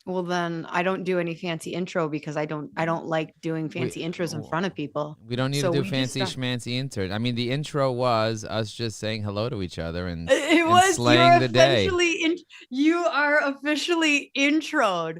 Well, then I don't do any fancy intro because I don't like doing We fancy intros in front of people. we don't need to So do we just fancy start. schmancy intro. I mean, the intro was us just saying hello to each other and It and was you're slaying the day. officially in you are officially introed.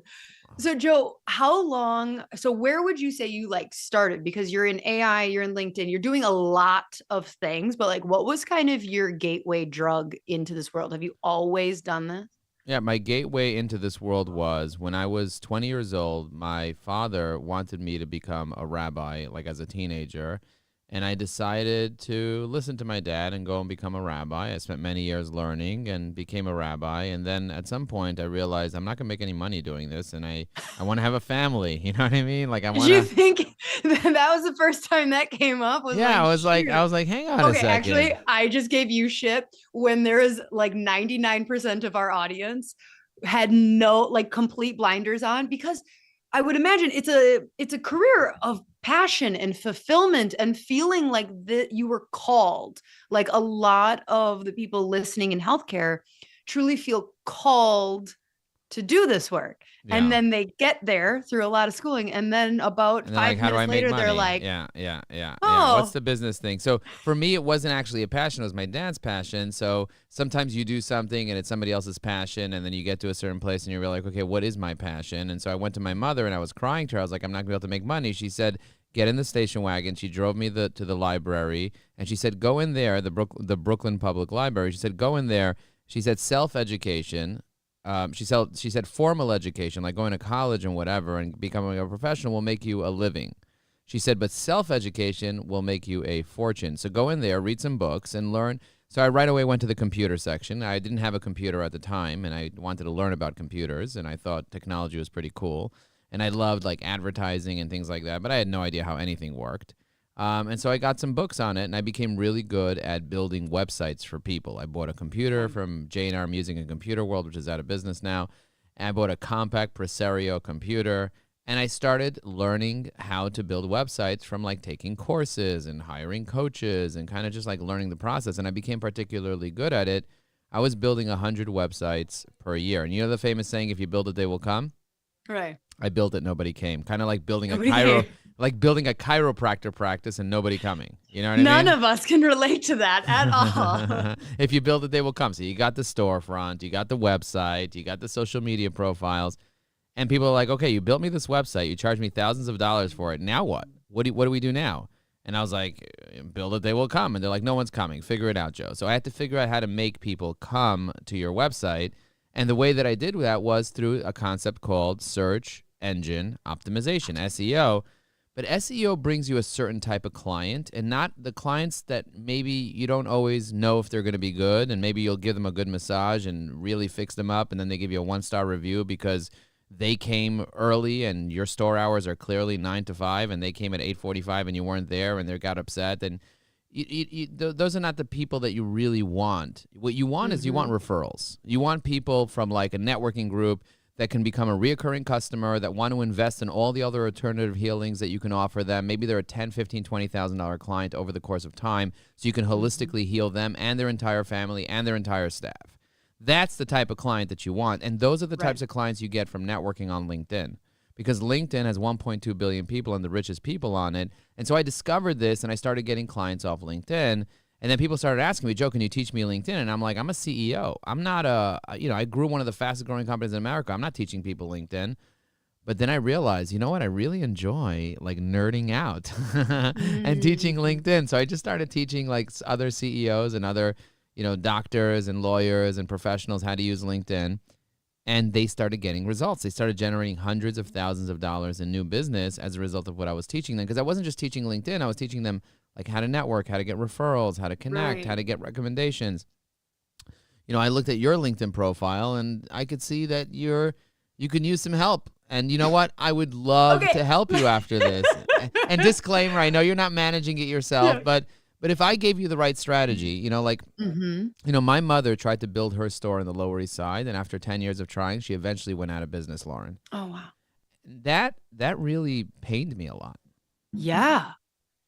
So Joe, how long so where would you say you like started because you're in AI, you're in LinkedIn, you're doing a lot of things, but like what was kind of your gateway drug into this world? Have you always done this? Yeah, my gateway into this world was when I was 20 years old. My father wanted me to become a rabbi, like as a teenager. And I decided to listen to my dad and go and become a rabbi. I spent many years learning and became a rabbi. And then at some point, I realized I'm not going to make any money doing this. And I want to have a family. You know what I mean? Like, I Did want you to. think that was the first time that came up? Was Yeah, like, I shoot. was like, hang on a Okay, second. actually, I just gave you shit when there is like 99% of our audience had no like complete blinders on because I would imagine it's a career of passion and fulfillment and feeling like that you were called. Like a lot of the people listening in healthcare truly feel called to do this work. And Yeah. then they get there through a lot of schooling. And then about And they're like, five how do I minutes make later, they're money? like, Yeah. What's oh, the business thing? So for me, it wasn't actually a passion. It was my dad's passion. So sometimes you do something and it's somebody else's passion. And then you get to a certain place and you're like, okay, what is my passion? And so I went to my mother and I was crying to her. I was like, I'm not going to be able to make money. She said, get in the station wagon. She drove me to the library and she said, go in there, the Brooklyn Public Library. She said, go in there. She said, self education. She said formal education, like going to college and whatever and becoming a professional, will make you a living. She said, but self education will make you a fortune. So go in there, read some books, and learn. So I right away went to the computer section. I didn't have a computer at the time, and I wanted to learn about computers, and I thought technology was pretty cool. And I loved like advertising and things like that, but I had no idea how anything worked. And so I got some books on it, and I became really good at building websites for people. I bought a computer from J&R Music and Computer World, which is out of business now. And I bought a compact Presario computer, and I started learning how to build websites from like taking courses and hiring coaches and kind of just like learning the process. And I became particularly good at it. I was building 100 websites per year. And you know the famous saying, if you build it, they will come? right. I built it, nobody came. Kind of Nobody came. like building a chiropractor practice and nobody coming. You know what I None mean? of us can relate to that at all. If you build it, they will come. So you got the storefront, you got the website, you got the social media profiles, and people are like, okay, you built me this website, you charged me thousands of dollars for it. Now what? What do we do now? And I was like, build it, they will come. And they're like, no one's coming. Figure it out, Joe. So I had to figure out how to make people come to your website. And the way that I did that was through a concept called search engine optimization, SEO. But SEO brings you a certain type of client and not the clients that maybe you don't always know if they're going to be good. And maybe you'll give them a good massage and really fix them up. And then they give you a 1-star review because they came early and your store hours are clearly 9 to 5 and they came at 8:45 and you weren't there and they got upset. And those are not the people that you really want. What you want is you want Mm-hmm. referrals. You want people from like a networking group that can become a reoccurring customer that want to invest in all the other alternative healings that you can offer them. Maybe they're a $10, $15, $20,000 client over the course of time, so you can Mm-hmm. holistically heal them and their entire family and their entire staff. That's the type of client that you want, and those are the Right. types of clients you get from networking on LinkedIn. Because LinkedIn has 1.2 billion people and the richest people on it. And so I discovered this and I started getting clients off LinkedIn. And then people started asking me, Joe, can you teach me LinkedIn? And I'm like, I'm a CEO. I'm not I grew one of the fastest growing companies in America. I'm not teaching people LinkedIn. But then I realized, you know what? I really enjoy like nerding out and teaching Mm. LinkedIn. So I just started teaching like other CEOs and other, doctors and lawyers and professionals how to use LinkedIn. And they started getting results. They started generating hundreds of thousands of dollars in new business as a result of what I was teaching them. Because I wasn't just teaching LinkedIn, I was teaching them like how to network, how to get referrals, how to connect, how Right. to get recommendations. I looked at your LinkedIn profile and I could see that you can use some help. And you know what? I would love Okay. to help you after this. And disclaimer, I know you're not managing it yourself, Yeah. but if I gave you the right strategy, like Mm-hmm. my mother tried to build her store in the Lower East Side, and after 10 years of trying, she eventually went out of business, Lauren. Oh wow. That really pained me a lot. Yeah.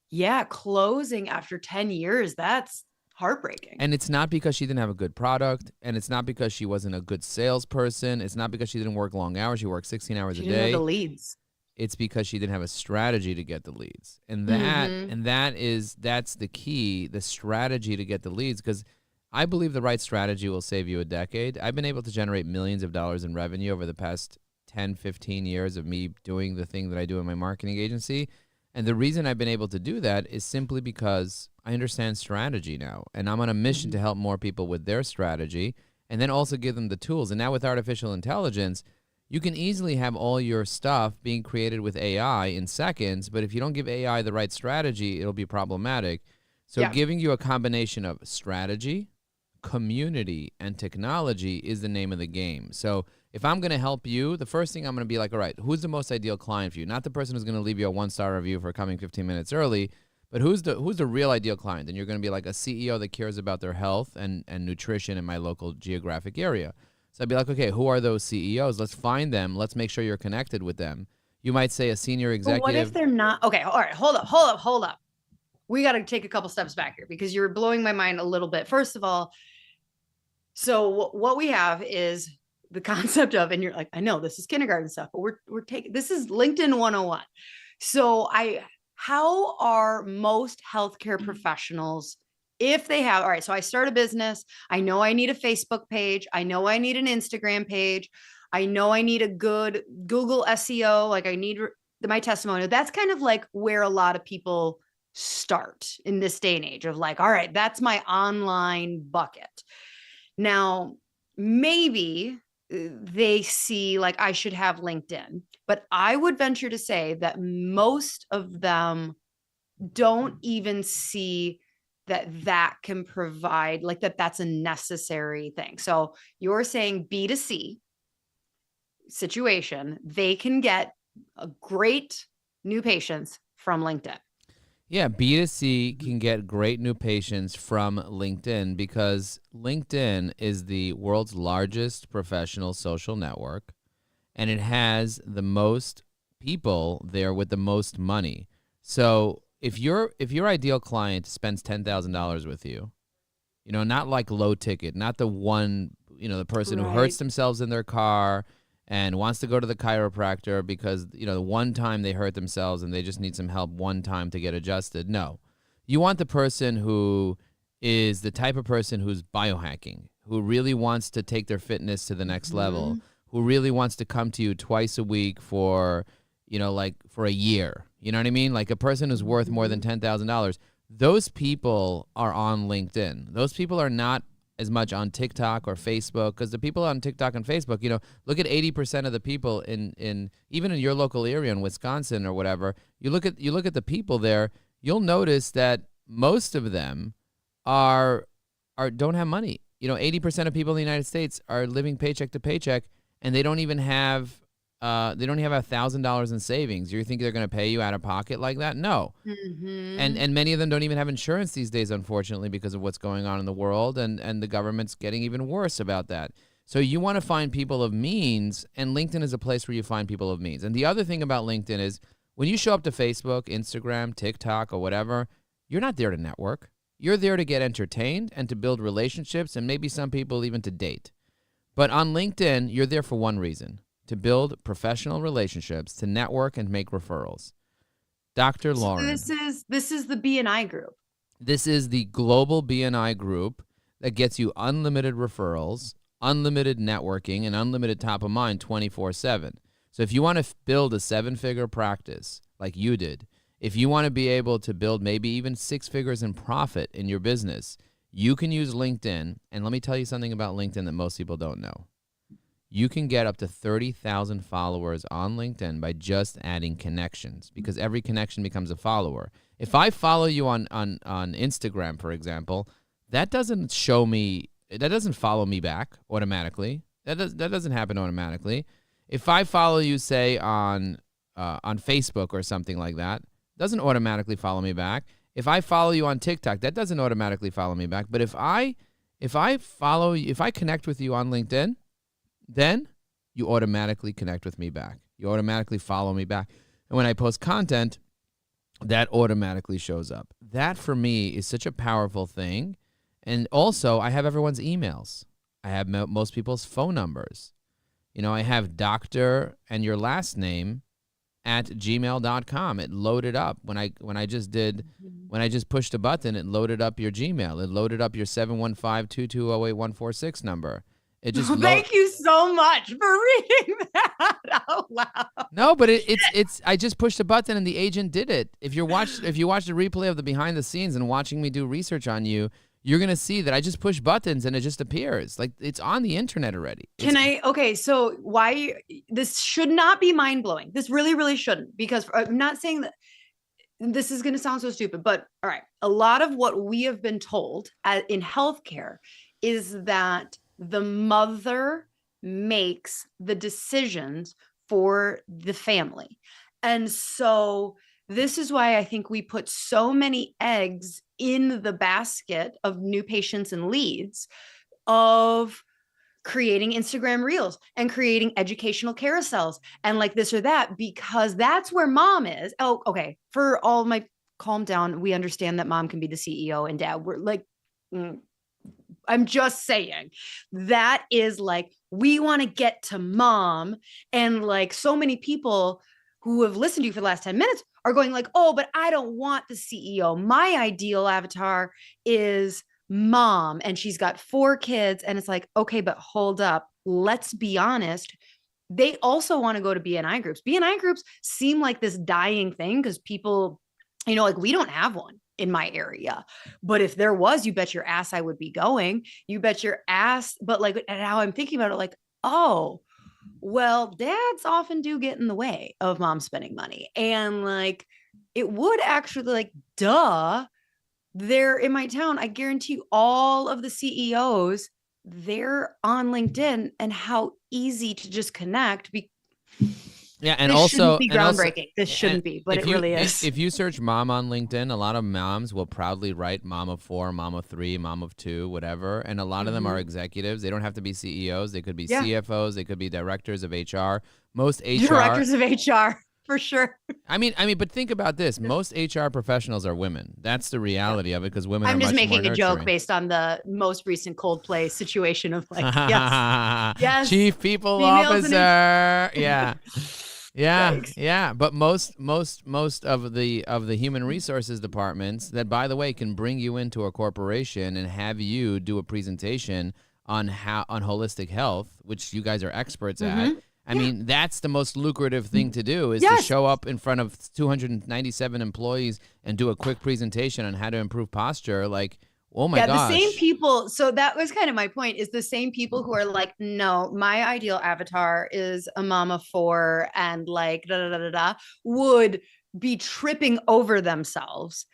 Yeah. Closing after 10 years. That's heartbreaking. And it's not because she didn't have a good product, and it's not because she wasn't a good salesperson. It's not because she didn't work long hours. She worked 16 hours She a didn't have day. the leads. It's because she didn't have a strategy to get the leads. And Mhm. that's the key, the strategy to get the leads, because I believe the right strategy will save you a decade. I've been able to generate millions of dollars in revenue over the past 10, 15 years of me doing the thing that I do in my marketing agency. And the reason I've been able to do that is simply because I understand strategy now. And I'm on a mission Mhm. to help more people with their strategy and then also give them the tools. And now with artificial intelligence, you can easily have all your stuff being created with AI in seconds, but if you don't give AI the right strategy, it'll be problematic. So Yeah. giving you a combination of strategy, community, and technology is the name of the game. So if I'm going to help you, the first thing I'm going to be like, all right, who's the most ideal client for you? Not the person who's going to leave you a 1-star review for coming 15 minutes early, but who's the real ideal client? And you're going to be like a CEO that cares about their health and nutrition in my local geographic area. So I'd be like, okay, who are those CEOs? Let's find them. Let's make sure you're connected with them. You might say a senior But what if executive. they're not? Okay, all right, hold up. We got to take a couple steps back here because you're blowing my mind a little bit. First of all, so what we have is the concept of, and you're like, I know this is kindergarten stuff, but we're taking, this is LinkedIn 101. So how are most healthcare professionals, if they have, all right, so I start a business, I know I need a Facebook page, I know I need an Instagram page, I know I need a good Google SEO, like I need my testimonial. That's kind of like where a lot of people start in this day and age of like, all right, that's my online bucket. Now, maybe they see like I should have LinkedIn, but I would venture to say that most of them don't even see that can provide like that's a necessary thing. So you're saying B2C situation, they can get a great new patients from LinkedIn. Yeah, B2C can get great new patients from LinkedIn because LinkedIn is the world's largest professional social network, and it has the most people there with the most money. So if your ideal client spends $10,000 with you, not like low ticket, not the one, the person who hurts Right. themselves in their car and wants to go to the chiropractor because, the one time they hurt themselves and they just need some help one time to get adjusted. No. You want the person who is the type of person who's biohacking, who really wants to take their fitness to the next level, who really wants to come to you twice a week for, like for a year. You know what I mean? Like a person who's worth more than $10,000. Those people are on LinkedIn. Those people are not as much on TikTok or Facebook, because the people on TikTok and Facebook, look at 80% of the people in even in your local area in Wisconsin or whatever. You look at the people there, you'll notice that most of them are don't have money. 80% of people in the United States are living paycheck to paycheck, and they don't even have $1,000 in savings. You think they're going to pay you out of pocket like that? No. And many of them don't even have insurance these days, unfortunately, because of what's going on in the world, and the government's getting even worse about that. So you want to find people of means, and LinkedIn is a place where you find people of means. And the other thing about LinkedIn is when you show up to Facebook, Instagram, TikTok, or whatever, you're not there to network. You're there to get entertained and to build relationships, and maybe some people even to date. But on LinkedIn, you're there for one reason: to build professional relationships, to network and make referrals. Dr. So Lauryn. this is the BNI group. This is the global BNI group that gets you unlimited referrals, unlimited networking, and unlimited top of mind 24/7. So if you want to build a 7-figure practice like you did, if you want to be able to build maybe even 6 figures in profit in your business, you can use LinkedIn. And let me tell you something about LinkedIn that most people don't know. You can get up to 30,000 followers on LinkedIn by just adding connections, because every connection becomes a follower. If I follow you on Instagram, for example, that doesn't follow me back automatically. That doesn't happen automatically. If I follow you, say, on Facebook or something like that, doesn't automatically follow me back. If I follow you on TikTok, that doesn't automatically follow me back. But if I connect with you on LinkedIn, then you automatically connect with me back. You automatically follow me back. And when I post content, that automatically shows up. That for me is such a powerful thing. And also, I have everyone's emails. I have most people's phone numbers. I have doctor and your last name at gmail.com. It loaded up when I just pushed a button. It loaded up your Gmail. It loaded up your 715-220-8146 number. It just Thank you so much for reading that out loud. No, but it's I just pushed a button and the agent did it. If you watch the replay of the behind the scenes and watching me do research on you, you're going to see that I just push buttons and it just appears. Like, it's on the internet already. Okay, so why this should not be mind-blowing. This really, really shouldn't, because I'm not saying that this is going to sound so stupid, but all right. A lot of what we have been told in healthcare is that the mother makes the decisions for the family. And so this is why I think we put so many eggs in the basket of new patients and leads of creating Instagram reels and creating educational carousels and like this or that, because that's where mom is. Oh, okay. For all my calm down. We understand that mom can be the CEO and dad. We're like, I'm just saying that is like, we want to get to mom. And like so many people who have listened to you for the last 10 minutes are going like, oh, but I don't want the CEO. My ideal avatar is mom and she's got 4 kids. And it's like, okay, but hold up. Let's be honest. They also want to go to BNI groups. BNI groups seem like this dying thing because people, like we don't have one in my area, but if there was, you bet your ass I would be going. You bet your ass. But like now I'm thinking about it, like, oh, well, dads often do get in the way of mom spending money. And like, it would actually like, duh, there in my town, I guarantee you all of the CEOs, they're on LinkedIn, and how easy to just connect. Yeah, and this also shouldn't be groundbreaking. This shouldn't be, but it really is. If you search mom on LinkedIn, a lot of moms will proudly write mom of 4, mom of 3, mom of 2, whatever. And a lot of them are executives. They don't have to be CEOs. They could be CFOs. They could be directors of HR. Most HR directors of HR for sure. I mean, but think about this. Most HR professionals are women. That's the reality of it, because women. I'm just making a joke based on the most recent Coldplay situation of like, yes, chief people officer, yeah. Yeah. But most of the human resources departments that, by the way, can bring you into a corporation and have you do a presentation on holistic health, which you guys are experts at. I mean, that's the most lucrative thing to do, is to show up in front of 297 employees and do a quick presentation on how to improve posture. Like, oh my gosh. The same people. So that was kind of my point, is the same people who are like, no, my ideal avatar is a mom of 4 and like would be tripping over themselves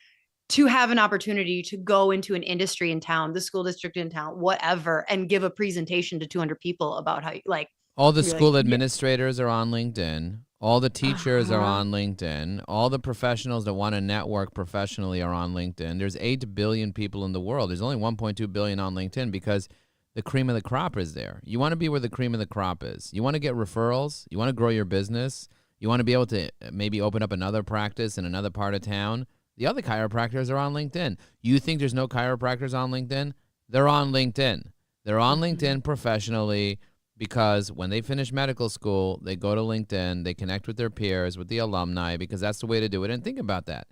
to have an opportunity to go into an industry in town, the school district in town, whatever, and give a presentation to 200 people about how like, all the school administrators are on LinkedIn. All the teachers are on LinkedIn. All the professionals that want to network professionally are on LinkedIn. There's 8 billion people in the world. There's only 1.2 billion on LinkedIn because the cream of the crop is there. You want to be where the cream of the crop is. You want to get referrals. You want to grow your business. You want to be able to maybe open up another practice in another part of town. The other chiropractors are on LinkedIn. You think there's no chiropractors on LinkedIn? They're on LinkedIn. They're on LinkedIn professionally, because when they finish medical school, they go to LinkedIn, they connect with their peers, with the alumni, because that's the way to do it. And think about that.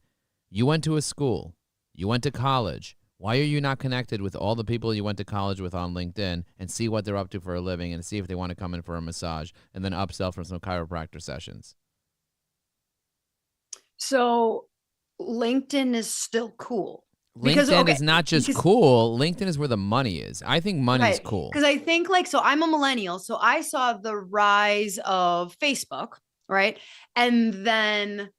You went to a school. You went to college. Why are you not connected with all the people you went to college with on LinkedIn and see what they're up to for a living and see if they want to come in for a massage and then upsell for some chiropractor sessions? So LinkedIn is still cool. LinkedIn is not just cool. LinkedIn is where the money is. I think money is cool. Because I think like, so I'm a millennial. So I saw the rise of Facebook, right? And then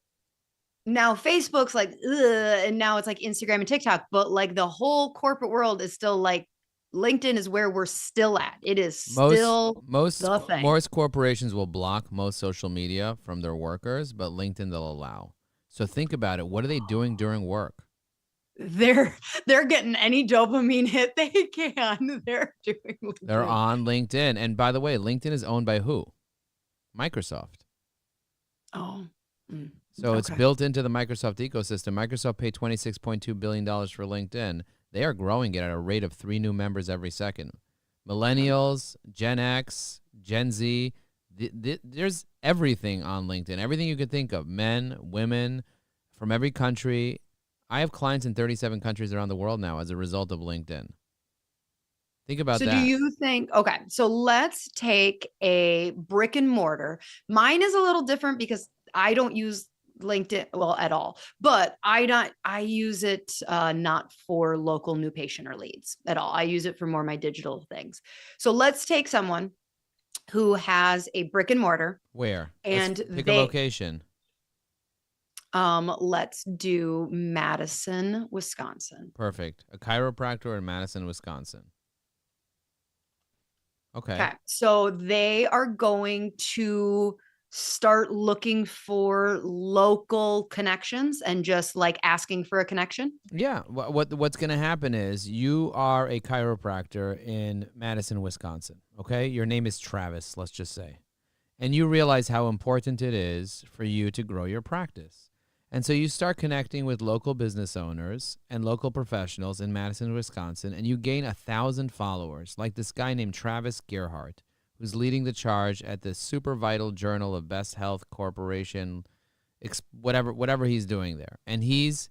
now Facebook's like, ugh, and now it's like Instagram and TikTok. But like the whole corporate world is still like, LinkedIn is where we're still at. It is still the thing. Most corporations will block most social media from their workers, but LinkedIn they'll allow. So think about it. What are they doing during work? They're getting any dopamine hit they can. They're doing LinkedIn. They're on LinkedIn. And by the way, LinkedIn is owned by who? Microsoft. Oh. So it's built into the Microsoft ecosystem. Microsoft paid $26.2 billion for LinkedIn. They are growing it at a rate of 3 new members every second. Millennials, Gen X, Gen Z, there's everything on LinkedIn, everything you could think of, men, women, from every country. I have clients in 37 countries around the world now as a result of LinkedIn. Think about So that. do you think, okay, so let's take a brick and mortar. Mine is a little different because I don't use LinkedIn well at all, but I use it not for local new patient or leads at all. I use it for more my digital things. So let's take someone who has a brick and mortar. Where? And Let's pick a location. Let's do Madison, Wisconsin. Perfect. A chiropractor in Madison, Wisconsin. Okay. So they are going to start looking for local connections and just like asking for a connection. Yeah. What's going to happen is you are a chiropractor in Madison, Wisconsin. Okay. Your name is Travis, let's just say. And you realize how important it is for you to grow your practice. And so you start connecting with local business owners and local professionals in Madison, Wisconsin, and you gain 1,000 followers, like this guy named Travis Gerhardt, who's leading the charge at the Super Vital Journal of Best Health Corporation, whatever he's doing there. And he's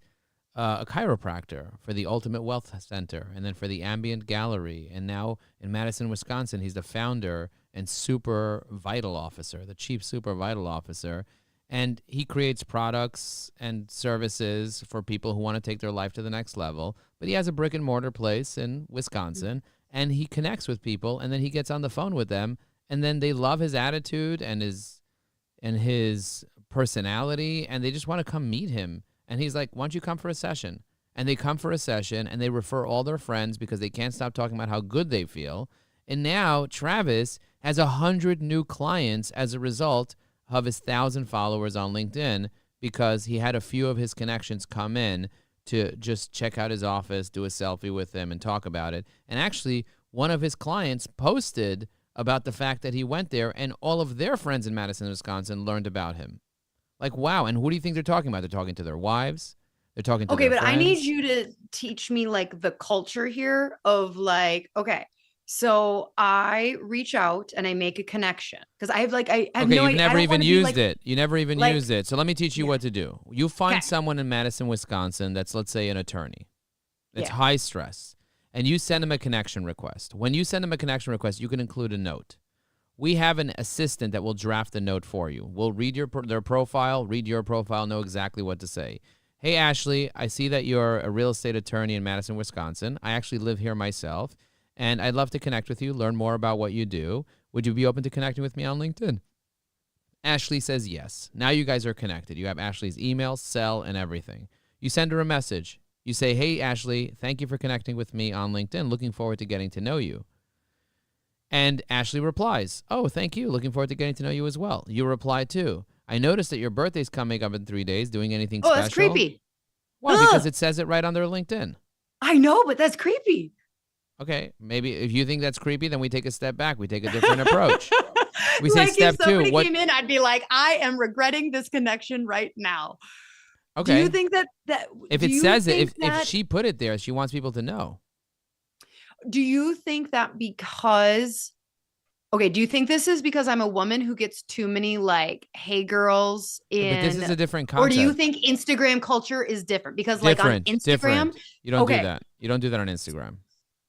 a chiropractor for the Ultimate Wealth Center and then for the Ambient Gallery. And now in Madison, Wisconsin, he's the founder and Super Vital Officer, the Chief Super Vital Officer. And he creates products and services for people who want to take their life to the next level. But he has a brick and mortar place in Wisconsin, and he connects with people, and then he gets on the phone with them, and then they love his attitude and his personality, and they just want to come meet him. And he's like, why don't you come for a session? And they come for a session, and they refer all their friends because they can't stop talking about how good they feel. And now Travis has 100 new clients as a result of his 1,000 followers on LinkedIn because he had a few of his connections come in to just check out his office, do a selfie with him, and talk about it. And actually, one of his clients posted about the fact that he went there, and all of their friends in Madison, Wisconsin learned about him. Like, wow. And who do you think they're talking about? They're talking to their wives. They're talking to their friends. I need you to teach me like the culture here of like, okay, so I reach out and I make a connection because I have no idea. You've never even used it. You never even used it. So let me teach you what to do. You find someone in Madison, Wisconsin that's, let's say, an attorney. It's high stress. And you send them a connection request. When you send them a connection request, you can include a note. We have an assistant that will draft the note for you. We'll read their profile, read your profile, know exactly what to say. Hey, Ashley, I see that you're a real estate attorney in Madison, Wisconsin. I actually live here myself. And I'd love to connect with you, learn more about what you do. Would you be open to connecting with me on LinkedIn? Ashley says yes. Now you guys are connected. You have Ashley's email, cell, and everything. You send her a message. You say, hey, Ashley, thank you for connecting with me on LinkedIn. Looking forward to getting to know you. And Ashley replies, oh, thank you. Looking forward to getting to know you as well. You reply too. I noticed that your birthday's coming up in 3 days. Doing anything special? Oh, that's creepy. Why? Because it says it right on their LinkedIn. I know, but that's creepy. Okay, maybe if you think that's creepy, then we take a step back. We take a different approach. We say like step if somebody two. came in, I'd be like, I am regretting this connection right now. Okay. Do you think that if it says it, if she put it there, she wants people to know. Do you think that because? Okay, do you think this is because I'm a woman who gets too many like hey girls in? But this is a different concept. Or do you think Instagram culture is different? Because like on Instagram, you don't do that. You don't do that on Instagram.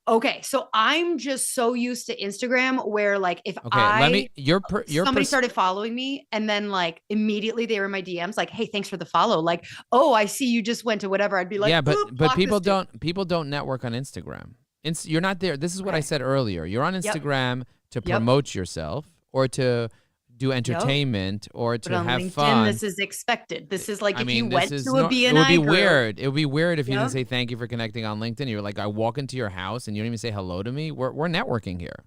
Okay, so I'm just so used to Instagram where like if somebody started following me and then like immediately they were in my DMs like, hey, thanks for the follow. Like, oh, I see you just went to whatever. I'd be like, yeah, but people don't network on Instagram. You're not there. This is what I said earlier. You're on Instagram to promote yourself or to do entertainment or to have LinkedIn, fun. This is expected. This is like if you went to a BNI It would be group. weird. It would be weird if you didn't say thank you for connecting on LinkedIn. You're like, I walk into your house and you don't even say hello to me. We're networking here.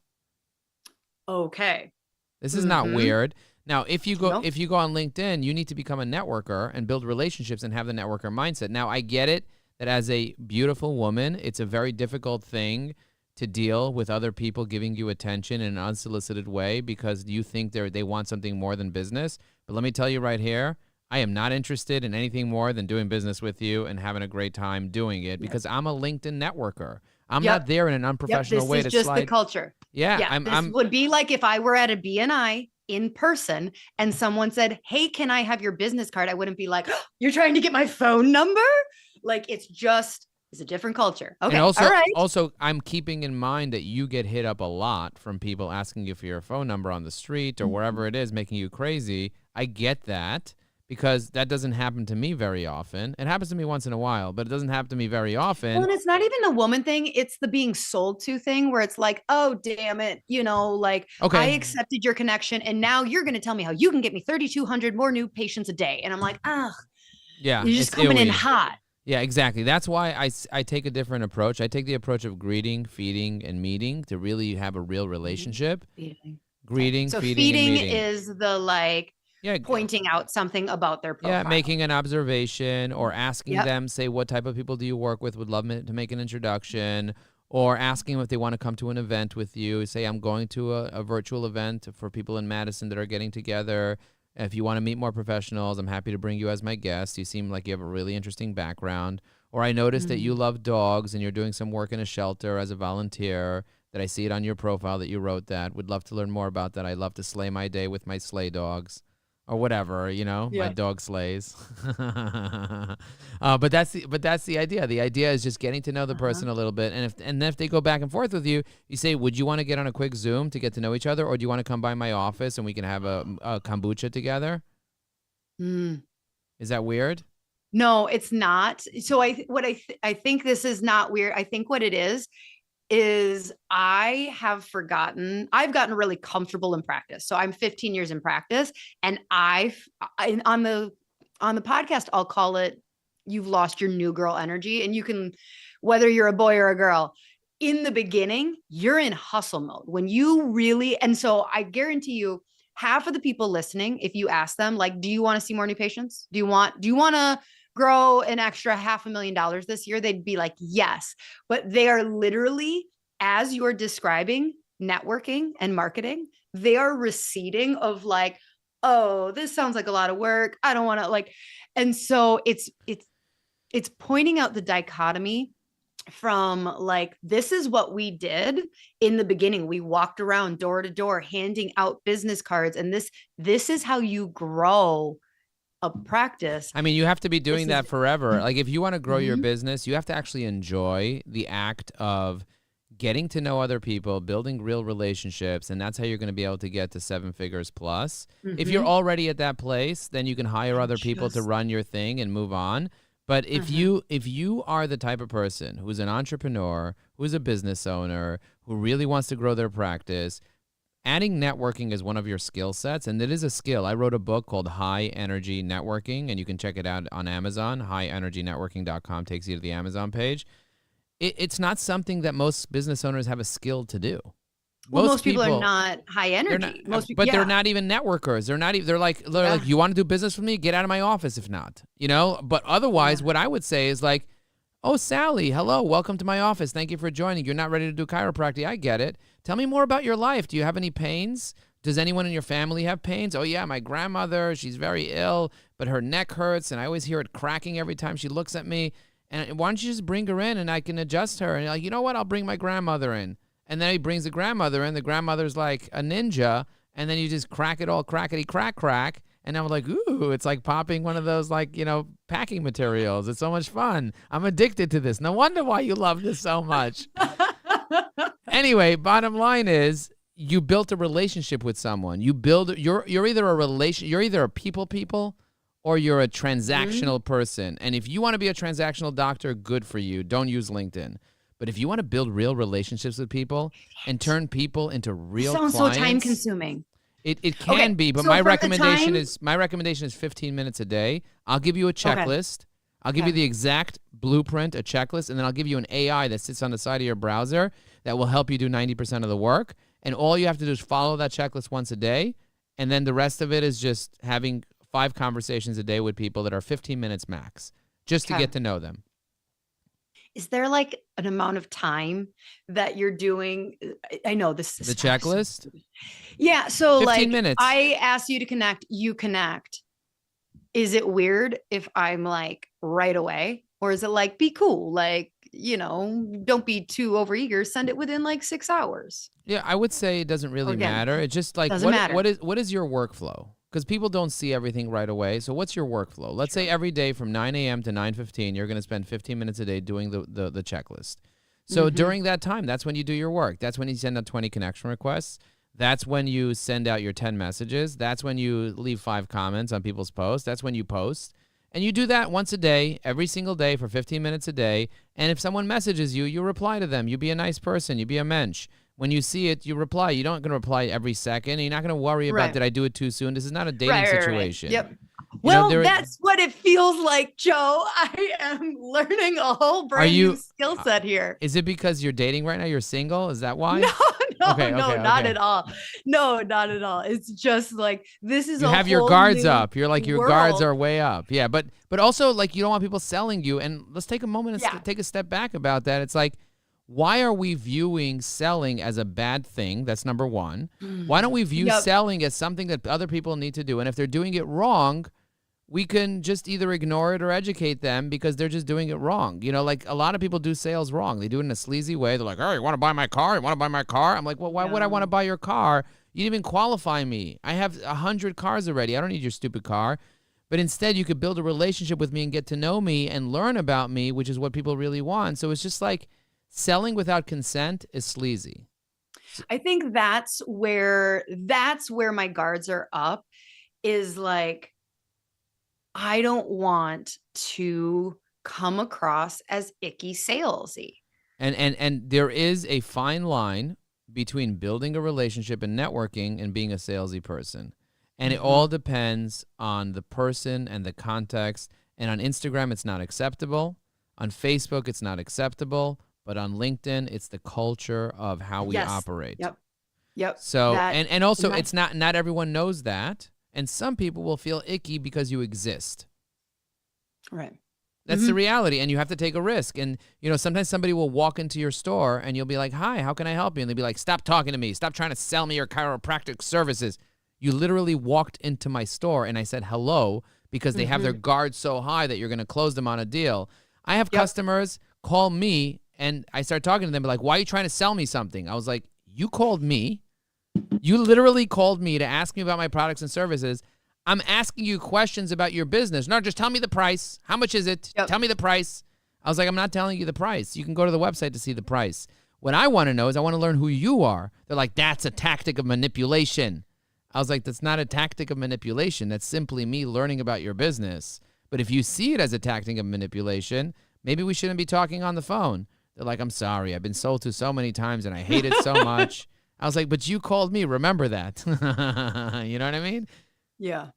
Okay. This is not weird. Now, if you go on LinkedIn, you need to become a networker and build relationships and have the networker mindset. Now, I get it that as a beautiful woman, it's a very difficult thing to deal with other people giving you attention in an unsolicited way because you think they want something more than business. But let me tell you right here, I am not interested in anything more than doing business with you and having a great time doing it Yep. because I'm a LinkedIn networker. I'm not Yep. there in an Yep. unprofessional This way is to just the slide. culture. Yeah, Yeah. This would be like if I were at a BNI in person and someone said, "Hey, can I have your business card?" I wouldn't be like, oh, "You're trying to get my phone number?" Like it's a different culture. Okay. and All right. also I'm keeping in mind that you get hit up a lot from people asking you for your phone number on the street or wherever it is, making you crazy. I get that because that doesn't happen to me very often. It happens to me once in a while, but it doesn't happen to me very Well, often. and it's not even the woman thing, it's the being sold to thing where it's like, oh, damn it. Like I Okay. accepted your connection and now you're going to tell me how you can get me 3,200 more new patients a day. And I'm like, ah, Yeah, you're just it's coming in ewy. hot. Yeah, exactly. That's why I take a different approach. I take the approach of greeting, feeding, and meeting to really have a real relationship. Feeding. Okay. Greeting, So feeding, and feeding meeting. is the like Yeah, pointing out something about their yeah, profile. making an observation or asking Yep. them, say, what type of people do you work with? Would love to make an introduction. Or asking them if they want to come to an event with you. Say, I'm going to a virtual event for people in Madison that are getting together. If you want to meet more professionals, I'm happy to bring you as my guest. You seem like you have a really interesting background. Or I noticed that you Mm. love dogs and you're doing some work in a shelter as a volunteer. That I see it on your profile that you wrote that. Would love to learn more about that. I love to slay my day with my sleigh dogs or whatever, my Yeah. dog slays. But that's the idea. The idea is just getting to know the Uh-huh. person a little bit, and if they go back and forth with you, you say, "Would you want to get on a quick Zoom to get to know each other, or do you want to come by my office and we can have a kombucha together?" Mm. Is that weird? No, it's not. So I think this is not weird. I think what it is I've gotten really comfortable in practice. So I'm 15 years in practice and on the podcast, I'll call it, you've lost your new girl energy. And you can, whether you're a boy or a girl, in the beginning, you're in hustle mode when you really, and so I guarantee you, half of the people listening, if you ask them, like, do you want to see more new patients? Do you want to grow an extra $500,000 this year? They'd be like, yes. But they are literally, as you're describing networking and marketing, they are receding of like, oh, this sounds like a lot of work. I don't want to like, and so it's pointing out the dichotomy from like, this is what we did in the beginning. We walked around door to door handing out business cards, and this is how you grow a practice. I mean, you have to be doing This is that forever. Like, if you want to grow your Mhm. business, you have to actually enjoy the act of getting to know other people, building real relationships, and that's how you're going to be able to get to 7 figures plus. If you're Mhm. already at that place, then you can hire I'm other people to just run your thing and move on. But if uh-huh. you are the type of person who's an entrepreneur, who's a business owner, who really wants to grow their practice, adding networking is one of your skill sets, and it is a skill. I wrote a book called High Energy Networking, and you can check it out on Amazon. HighEnergyNetworking.com takes you to the Amazon page. It's not something that most business owners have a skill to do. Well, Most most people are people, not high they're not, energy. Most people, but they're yeah, not even networkers. They're not even. They're like, yeah, you want to do business with me? Get out of my office if not. But yeah. otherwise, what I would say is like, oh, Sally, hello, welcome to my office. Thank you for joining. You're not ready to do chiropractic. I get it. Tell me more about your life. Do you have any pains? Does anyone in your family have pains? Oh, yeah, my grandmother, she's very ill, but her neck hurts, and I always hear it cracking every time she looks at me. And why don't you just bring her in, and I can adjust her? And you're like, you know what? I'll bring my grandmother in. And then he brings the grandmother in. The grandmother's like a ninja, and then you just crack it all crackety crack crack. And I'm like, ooh, it's like popping one of those packing materials. It's so much fun. I'm addicted to this. No wonder why you love this so much. Anyway, bottom line is you built a relationship with someone. You're either a people or you're a Mhm. transactional person. And if you want to be a transactional doctor, good for you. Don't use LinkedIn. But if you want to build real relationships with people and turn people into This real sounds so time clients, consuming. it Okay, can be, but so my from the recommendation time, is my recommendation is 15 minutes a day. I'll give you a okay, checklist. I'll give you okay, the exact blueprint, a checklist, and then I'll give you an AI that sits on the side of your browser that will help you do 90% of the work. And all you have to do is follow that checklist once a day, and then the rest of it is just having 5 conversations a day with people that are 15 minutes max, just to okay. get to know them. Is there like an amount of time that you're doing? I know this The sounds so checklist, stupid. Yeah. So 15 like minutes. I asked you to connect, you connect. is it weird if I'm like right away? Or is it like, be cool? Like, don't be too overeager. Send it within like 6 hours. Yeah, I would say it doesn't Or really again, matter. It's just like doesn't matter. what is your workflow? Because people don't see everything right away. So what's your workflow? Let's say True. every day from 9 a.m. to 9:15, you're going to spend 15 minutes a day doing the checklist. So Mhm. during that time, that's when you do your work. That's when you send out 20 connection requests. That's when you send out your 10 messages. That's when you leave 5 comments on people's posts. That's when you post. And you do that once a day, every single day for 15 minutes a day. And if someone messages you, you reply to them. You be a nice person. You be a mensch. When you see it, you reply. You don't going to reply every second. You're not going to worry about, Right. did I do it too soon? This is not a dating Right, right, right. situation. Yep. You know, Well, that's what it feels like, Joe. I am learning a whole brand new skill set here. Is it because you're dating right now? You're single? Is that why? No, no, Okay, no, okay, not okay. at all. No, not at all. It's just like this is You a have your whole guards new up. You're like, your guards world. are way up. Yeah, but also like you don't want people selling you. And let's take a moment and Yeah. take a step back about that. It's like, why are we viewing selling as a bad thing? That's number one. Why don't we view Yep. selling as something that other people need to do? And if they're doing it wrong, we can just either ignore it or educate them because they're just doing it wrong. You know, like a lot of people do sales wrong. They do it in a sleazy way. They're like, oh, you want to buy my car? You want to buy my car? I'm like, well, why would I want to buy your car? You didn't even qualify me. I have 100 cars already. I don't need your stupid car. But instead, you could build a relationship with me and get to know me and learn about me, which is what people really want. So it's just like selling without consent is sleazy. I think that's where my guards are up, is like, I don't want to come across as icky salesy. And there is a fine line between building a relationship and networking and being a salesy person. And it all depends on the person and the context. And on Instagram, it's not acceptable. On Facebook, it's not acceptable. But on LinkedIn, it's the culture of how we operate. Yep. So, and also, it's not everyone knows that. And some people will feel icky because you exist. Right. That's the reality, and you have to take a risk. And, you know, sometimes somebody will walk into your store, and you'll be like, hi, how can I help you? And they'll be like, stop talking to me. Stop trying to sell me your chiropractic services. You literally walked into my store, and I said hello because they have their guards so high that you're going to close them on a deal. I have customers call me, and I start talking to them, like, why are you trying to sell me something? I was like, you called me. You literally called me to ask me about my products and services. I'm asking you questions about your business. No, just tell me the price. How much is it? Tell me the price. I was like, I'm not telling you the price. You can go to the website to see the price. What I want to know is I want to learn who you are. They're like, that's a tactic of manipulation. I was like, that's not a tactic of manipulation. That's simply me learning about your business. But if you see it as a tactic of manipulation, maybe we shouldn't be talking on the phone. They're like, I'm sorry. I've been sold to so many times and I hate it so much. I was like, but you called me. Remember that. You know what I mean? Yeah.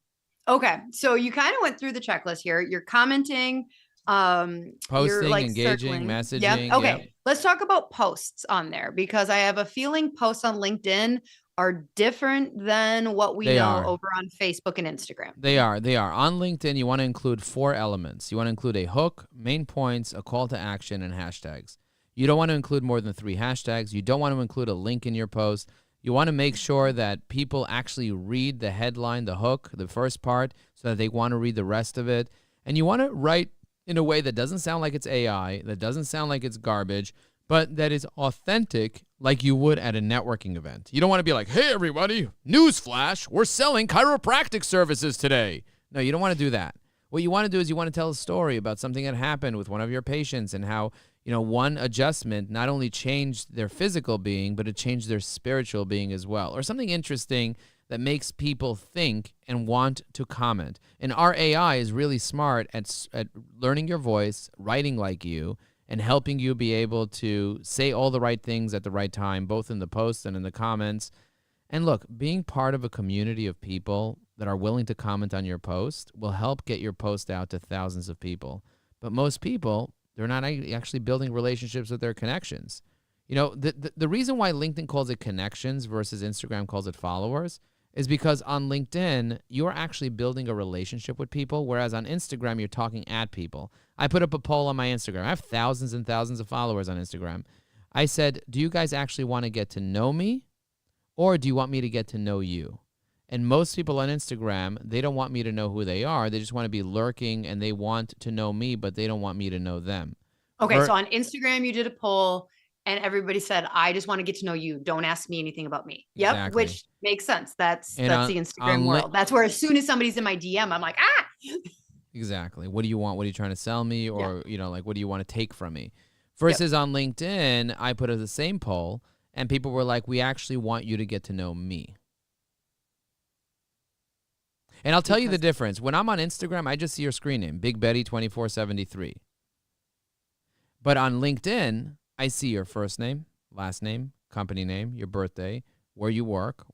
Okay. So you kind of went through the checklist here. You're commenting, posting, you're like engaging, circling. messaging. Yeah. Okay. Yep. Let's talk about posts on there, because I have a feeling posts on LinkedIn are different than what we know over on Facebook and Instagram. They are. On LinkedIn, you want to include 4 elements. You want to include a hook, main points, a call to action, and hashtags. You don't want to include more than 3 hashtags. You don't want to include a link in your post. You want to make sure that people actually read the headline, the hook, the first part, so that they want to read the rest of it. And you want to write in a way that doesn't sound like it's AI, that doesn't sound like it's garbage, but that is authentic, like you would at a networking event. You don't want to be like, hey, everybody, newsflash, we're selling chiropractic services today. No, you don't want to do that. What you want to do is you want to tell a story about something that happened with one of your patients and how, you know, one adjustment not only changed their physical being, but it changed their spiritual being as well. Or something interesting that makes people think and want to comment. And our AI is really smart at learning your voice, writing like you, and helping you be able to say all the right things at the right time, both in the posts and in the comments. And look, being part of a community of people that are willing to comment on your post will help get your post out to thousands of people. But most people, they're not actually building relationships with their connections. You know, the reason why LinkedIn calls it connections versus Instagram calls it followers is because on LinkedIn, you're actually building a relationship with people, whereas on Instagram, you're talking at people. I put up a poll on my Instagram. I have thousands and thousands of followers on Instagram. I said, do you guys actually want to get to know me, or do you want me to get to know you? And most people on Instagram, they don't want me to know who they are. They just want to be lurking and they want to know me, but they don't want me to know them. Okay, so on Instagram, you did a poll and everybody said, I just want to get to know you. Don't ask me anything about me. Yep, Exactly. which makes sense. That's And the Instagram world. That's where as soon as somebody's in my DM, I'm like, ah. Exactly. What do you want? What are you trying to sell me? Or, like, what do you want to take from me? Versus on LinkedIn, I put the same poll and people were like, we actually want you to get to know me. And I'll tell you the difference. When I'm on Instagram, I just see your screen name, Big Betty 2473. But on LinkedIn, I see your first name, last name, company name, your birthday, where you worked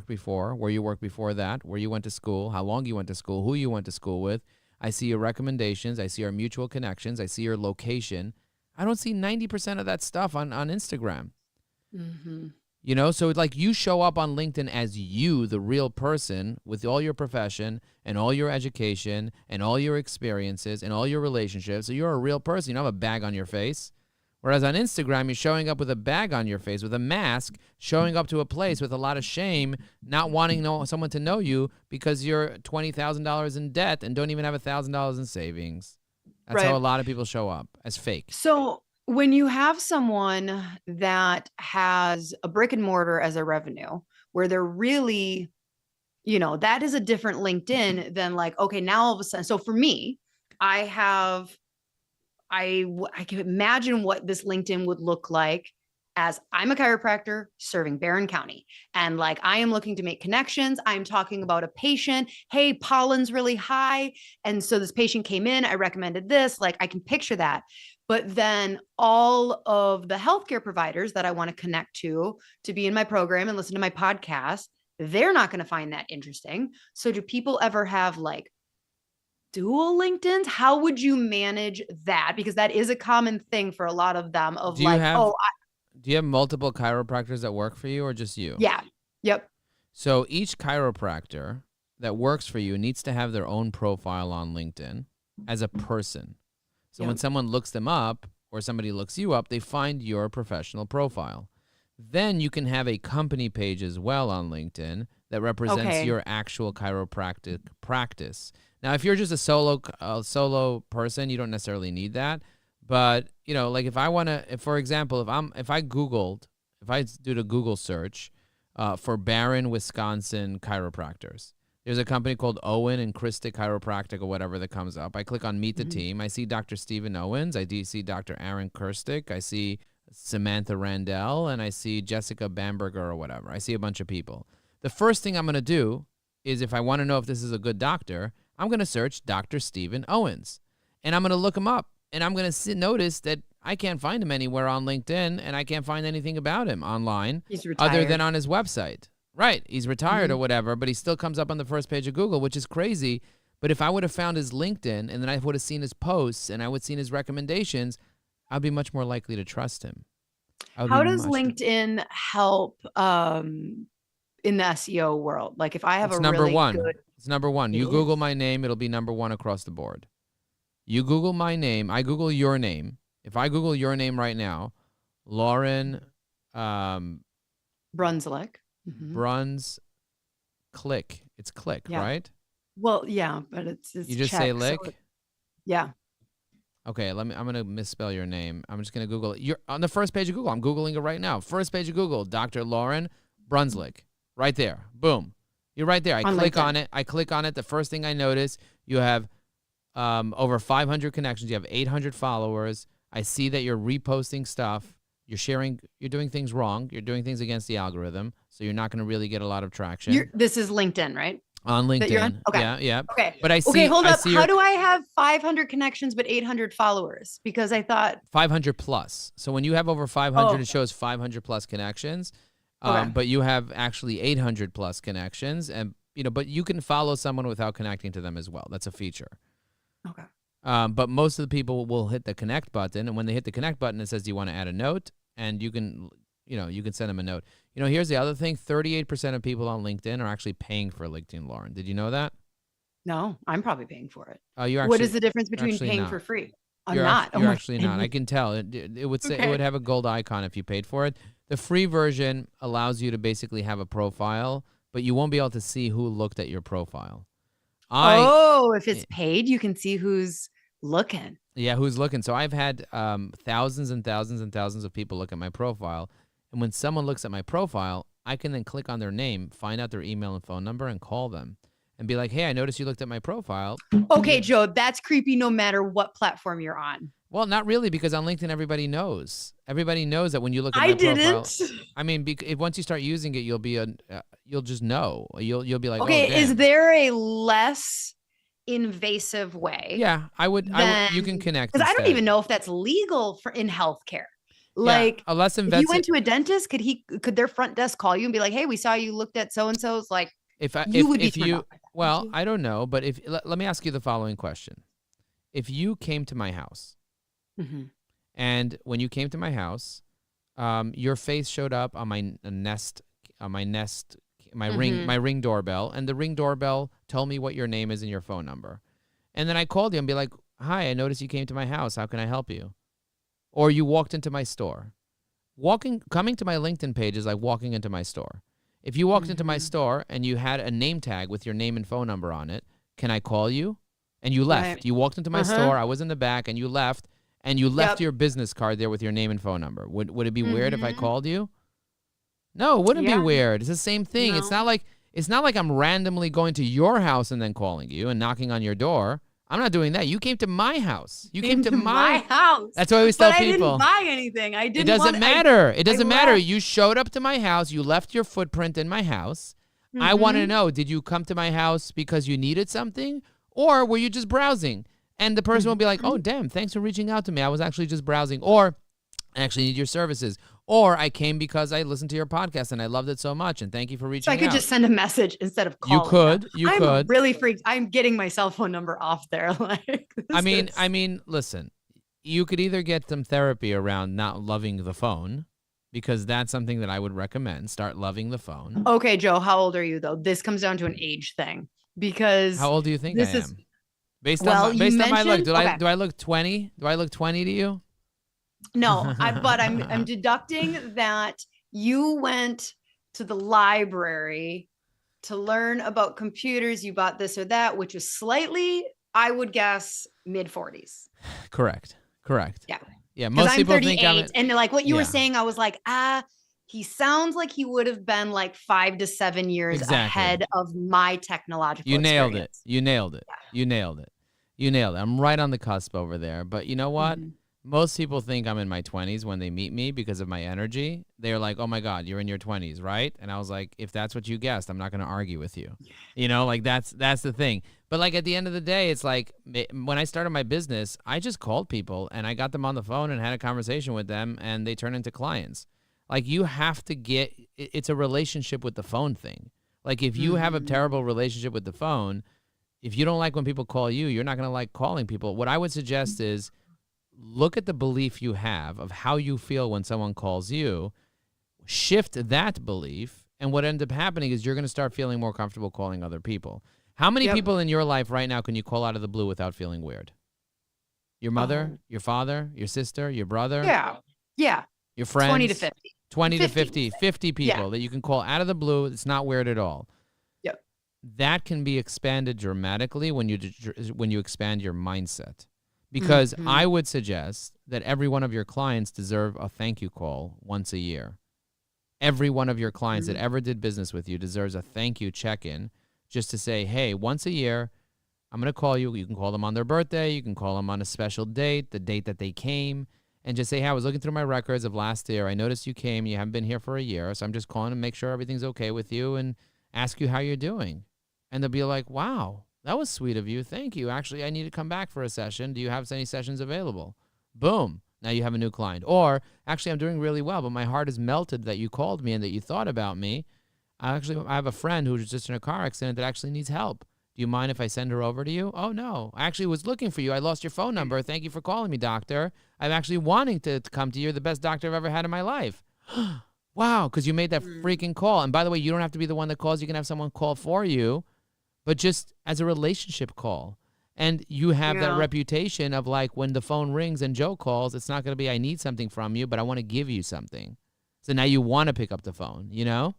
before, where you worked before that, where you went to school, how long you went to school, who you went to school with. I see your recommendations. I see our mutual connections. I see your location. I don't see 90% of that stuff on Instagram. Mm-hmm. So like you show up on LinkedIn as you, the real person, with all your profession and all your education and all your experiences and all your relationships. So you're a real person. You don't have a bag on your face. Whereas on Instagram, you're showing up with a bag on your face, with a mask, showing up to a place with a lot of shame, not wanting someone to know you because you're $20,000 in debt and don't even have $1,000 in savings. That's how a lot of people show up, as fake. So when you have someone that has a brick and mortar as a revenue, where they're really, that is a different LinkedIn than like, okay, now all of a sudden. So for me, I can imagine what this LinkedIn would look like as I'm a chiropractor serving Barron County. And like, I am looking to make connections. I'm talking about a patient. Hey, pollen's really high. And so this patient came in, I recommended this, like I can picture that. But then all of the healthcare providers that I want to connect to be in my program and listen to my podcast, they're not going to find that interesting. So do people ever have like dual LinkedIns? How would you manage that? Because that is a common thing for a lot of them do you have multiple chiropractors that work for you or just you? Yeah. Yep. So each chiropractor that works for you needs to have their own profile on LinkedIn as a person. So when someone looks them up or somebody looks you up, they find your professional profile. Then you can have a company page as well on LinkedIn that represents your actual chiropractic practice. Now, if you're just a solo person, you don't necessarily need that. But, like if I want to, for example, if I do the Google search for Barron, Wisconsin chiropractors, there's a company called Owen and Christic Chiropractic or whatever that comes up. I click on Meet the Team. I see Dr. Stephen Owens. I do see Dr. Aaron Kirstic. I see Samantha Randell, and I see Jessica Bamberger or whatever. I see a bunch of people. The first thing I'm going to do is if I want to know if this is a good doctor, I'm going to search Dr. Stephen Owens, and I'm going to look him up, and I'm going to notice that I can't find him anywhere on LinkedIn, and I can't find anything about him online other than on his website. Right, he's retired or whatever, but he still comes up on the first page of Google, which is crazy. But if I would have found his LinkedIn and then I would have seen his posts and I would have seen his recommendations, I'd be much more likely to trust him. How does LinkedIn help in the SEO world? Like if I have it's number one. You Google my name, it'll be number one across the board. You Google my name, I Google your name. If I Google your name right now, Lauryn Brunclik. Brunclik. It's click, right? Well, yeah, but it's you just say lick. So yeah. Okay, I'm gonna misspell your name. I'm just gonna Google it. You're on the first page of Google. I'm Googling it right now. First page of Google, Dr. Lauryn Brunclik. Right there. Boom. You're right there. I click on it. The first thing I notice, you have over 500 connections. You have 800 followers. I see that you're reposting stuff. You're sharing, you're doing things wrong. You're doing things against the algorithm. So you're not going to really get a lot of traction. This is LinkedIn, right? On LinkedIn. Okay. Yeah. Okay. But I see. Okay, hold up. How do I have 500 connections but 800 followers? Because I thought 500 plus. So when you have over 500, it shows 500 plus connections. But you have actually 800 plus connections, and but you can follow someone without connecting to them as well. That's a feature. Okay. But most of the people will hit the connect button, and when they hit the connect button, it says, "Do you want to add a note?" And you can, you can send them a note. Here's the other thing: 38% of people on LinkedIn are actually paying for LinkedIn. Lauryn, did you know that? No, I'm probably paying for it. Oh, you're actually. What is the difference between paying for free? You're actually not. I can tell. It would say it would have a gold icon if you paid for it. The free version allows you to basically have a profile but you won't be able to see who looked at your profile. If it's paid, you can see who's looking. Yeah, who's looking. So I've had thousands and thousands and thousands of people look at my profile. And when someone looks at my profile, I can then click on their name, find out their email and phone number, and call them and be like, hey, I noticed you looked at my profile. Okay, Joe, that's creepy no matter what platform you're on. Well, not really, because on LinkedIn, everybody knows. Everybody knows that when you look at my profile. I mean, once you start using it, you'll just know. You'll be like, okay, oh, damn. Is there a less invasive way? Yeah, I would. You can connect. Because I don't even know if that's legal in healthcare. Like, a less invasive. If you went to a dentist, could their front desk call you and be like, "Hey, we saw you looked at so and so's." Like, well, I don't know, but let me ask you the following question: if you came to my house. Mm-hmm. And when you came to my house, your face showed up on my ring doorbell, and the ring doorbell told me what your name is and your phone number. And then I called you and be like, "Hi, I noticed you came to my house. How can I help you?" Or you walked into my store. Coming to my LinkedIn page is like walking into my store. If you walked into my store and you had a name tag with your name and phone number on it, can I call you? And you left. Right. You walked into my store. I was in the back, and you left. And you left your business card there with your name and phone number. Would it be weird if I called you? No, it wouldn't be weird. It's the same thing. No. It's not like I'm randomly going to your house and then calling you and knocking on your door. I'm not doing that. You came to my house. You came to my house. That's why I always tell people. But I didn't buy anything. It doesn't matter. It doesn't matter. You showed up to my house. You left your footprint in my house. I want to know, did you come to my house because you needed something, or were you just browsing? And the person will be like, oh, damn, thanks for reaching out to me. I was actually just browsing. Or I actually need your services. Or I came because I listened to your podcast and I loved it so much. And thank you for reaching out. So I could just send a message instead of calling. You could. I'm really freaked. I'm getting my cell phone number off there. I mean, listen, you could either get some therapy around not loving the phone, because that's something that I would recommend. Start loving the phone. Okay, Joe, how old are you, though? This comes down to an age thing. Because how old do you think I am? Based on my look, do I look 20? Do I look 20 to you? No, but I'm deducting that you went to the library to learn about computers. You bought this or that, which is slightly, I would guess, mid 40s. Correct. Yeah. Most I'm people 38, think and like what you were saying, I was like, he sounds like he would have been like 5 to 7 years ahead of my technological experience. You nailed it. I'm right on the cusp over there. But you know what? Most people think I'm in my 20s when they meet me because of my energy. They're like, oh my God, you're in your 20s, right? And I was like, if that's what you guessed, I'm not going to argue with you. You know, like that's the thing. But like at the end of the day, it's like when I started my business, I just called people and I got them on the phone and had a conversation with them, and they turn into clients. Like you have to it's a relationship with the phone thing. Like if you have a terrible relationship with the phone, if you don't like when people call you, you're not going to like calling people. What I would suggest is look at the belief you have of how you feel when someone calls you, shift that belief, and what ends up happening is you're going to start feeling more comfortable calling other people. How many people in your life right now can you call out of the blue without feeling weird? Your mother, your father, your sister, your brother? Yeah. Your friends? 20 to 50. 20 to 50 people that you can call out of the blue. It's not weird at all. Yep. That can be expanded dramatically when you expand your mindset. Because I would suggest that every one of your clients deserve a thank you call once a year. Every one of your clients that ever did business with you deserves a thank you check-in, just to say, hey, once a year, I'm going to call you. You can call them on their birthday. You can call them on a special date, the date that they came, and just say, hey, I was looking through my records of last year. I noticed you came. You haven't been here for a year, so I'm just calling to make sure everything's okay with you and ask you how you're doing. And they'll be like, wow, that was sweet of you. Thank you. Actually, I need to come back for a session. Do you have any sessions available? Boom. Now you have a new client. Or, actually, I'm doing really well, but my heart is melted that you called me and that you thought about me. I have a friend who was just in a car accident that actually needs help. Do you mind if I send her over to you? Oh, no. I actually was looking for you. I lost your phone number. Thank you for calling me, doctor. I'm actually wanting to come to you. You're the best doctor I've ever had in my life. Wow, because you made that freaking call. And by the way, you don't have to be the one that calls. You can have someone call for you, but just as a relationship call. And you have that reputation of like when the phone rings and Joe calls, it's not going to be I need something from you, but I want to give you something. So now you want to pick up the phone, you know?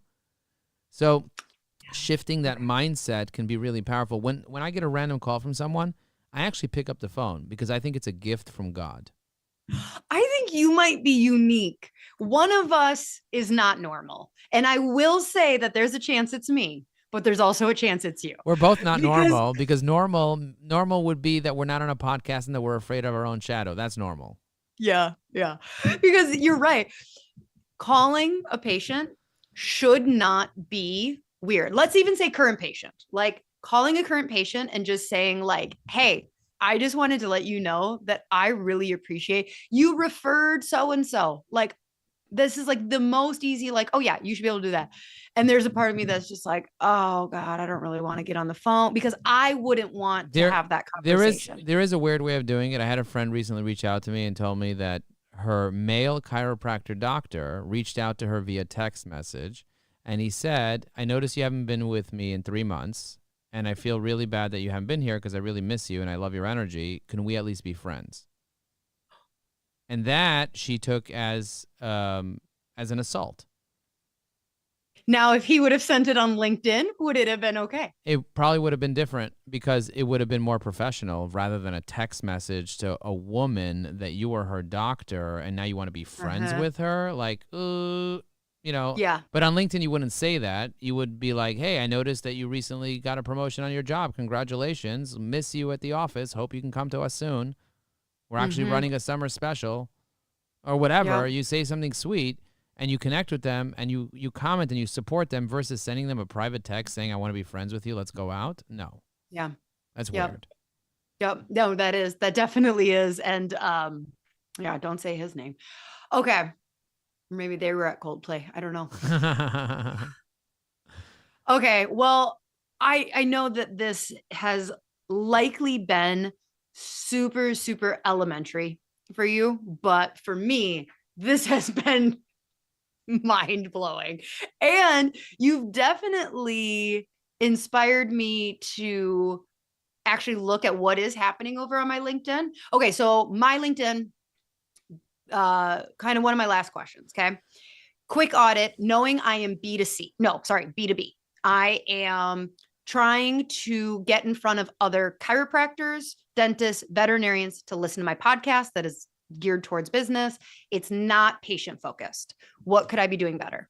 So shifting that mindset can be really powerful. When I get a random call from someone, I actually pick up the phone because I think it's a gift from God. I think you might be unique. One of us is not normal. And I will say that there's a chance it's me, but there's also a chance it's you. We're both not Because normal because normal would be that we're not on a podcast and that we're afraid of our own shadow. That's normal. yeah. Because you're right. Calling a patient should not be weird. Let's even say current patient. Like calling a current patient and just saying like, "Hey, I just wanted to let you know that I really appreciate you referred so and so." Like this is like the most easy, like, oh yeah, you should be able to do that. And there's a part of me that's just like, oh God, I don't really want to get on the phone because I wouldn't want to have that conversation. There is a weird way of doing it. I had a friend recently reach out to me and told me that her male chiropractor doctor reached out to her via text message. And he said, I noticed you haven't been with me in 3 months. And I feel really bad that you haven't been here because I really miss you and I love your energy. Can we at least be friends? And that she took as an assault. Now, if he would have sent it on LinkedIn, would it have been okay? It probably would have been different because it would have been more professional rather than a text message to a woman that you were her doctor and now you want to be friends with her. Like, Yeah. But on LinkedIn, you wouldn't say that. You would be like, hey, I noticed that you recently got a promotion on your job. Congratulations. Miss you at the office. Hope you can come to us soon. We're actually running a summer special or whatever. You say something sweet and you connect with them and you comment and you support them versus sending them a private text saying, I want to be friends with you. Let's go out. No. Yeah. That's weird. Yep. No, that definitely is. And yeah, don't say his name. Okay. Maybe they were at Coldplay. I don't know. Okay. Well, I know that this has likely been super, super elementary for you, but for me, this has been mind blowing. And you've definitely inspired me to actually look at what is happening over on my LinkedIn. Okay. So my LinkedIn, kind of one of my last questions. Okay. Quick audit, knowing I am B2B. I am trying to get in front of other chiropractors, dentists, veterinarians to listen to my podcast that is geared towards business. It's not patient focused. What could I be doing better?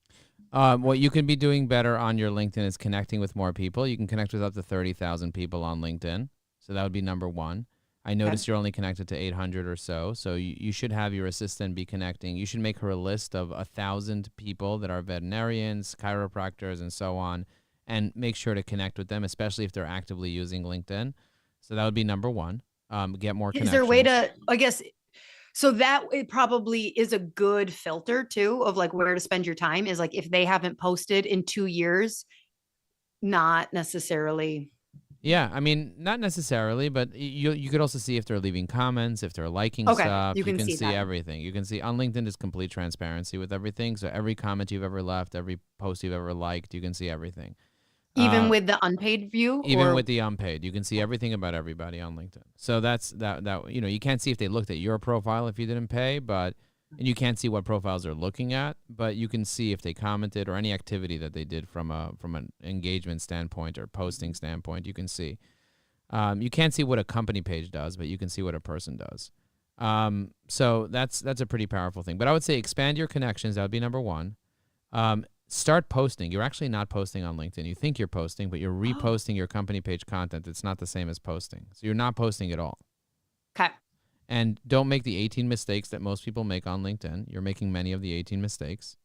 What you can be doing better on your LinkedIn is connecting with more people. You can connect with up to 30,000 people on LinkedIn. So that would be number one. I noticed you're only connected to 800 or so. So you should have your assistant be connecting. You should make her a list of 1,000 people that are veterinarians, chiropractors, and so on, and make sure to connect with them, especially if they're actively using LinkedIn. So that would be number one. Get more connections. Is there a way to, I guess, so that it probably is a good filter too of like where to spend your time is like if they haven't posted in 2 years, not necessarily. Yeah, I mean, not necessarily, but you could also see if they're leaving comments, if they're liking stuff. You can see everything. You can see on LinkedIn is complete transparency with everything. So every comment you've ever left, every post you've ever liked, you can see everything. Even with the unpaid view? Even with the unpaid, you can see everything about everybody on LinkedIn. So that's that you can't see if they looked at your profile if you didn't pay, and you can't see what profiles they're looking at, but you can see if they commented or any activity that they did from an engagement standpoint or posting standpoint. You can see. You can't see what a company page does, but you can see what a person does. So that's a pretty powerful thing. But I would say expand your connections. That would be number one. Start posting. You're actually not posting on LinkedIn. You think you're posting, but you're reposting your company page content. It's not the same as posting. So you're not posting at all. Okay. And don't make the 18 mistakes that most people make on LinkedIn. You're making many of the 18 mistakes.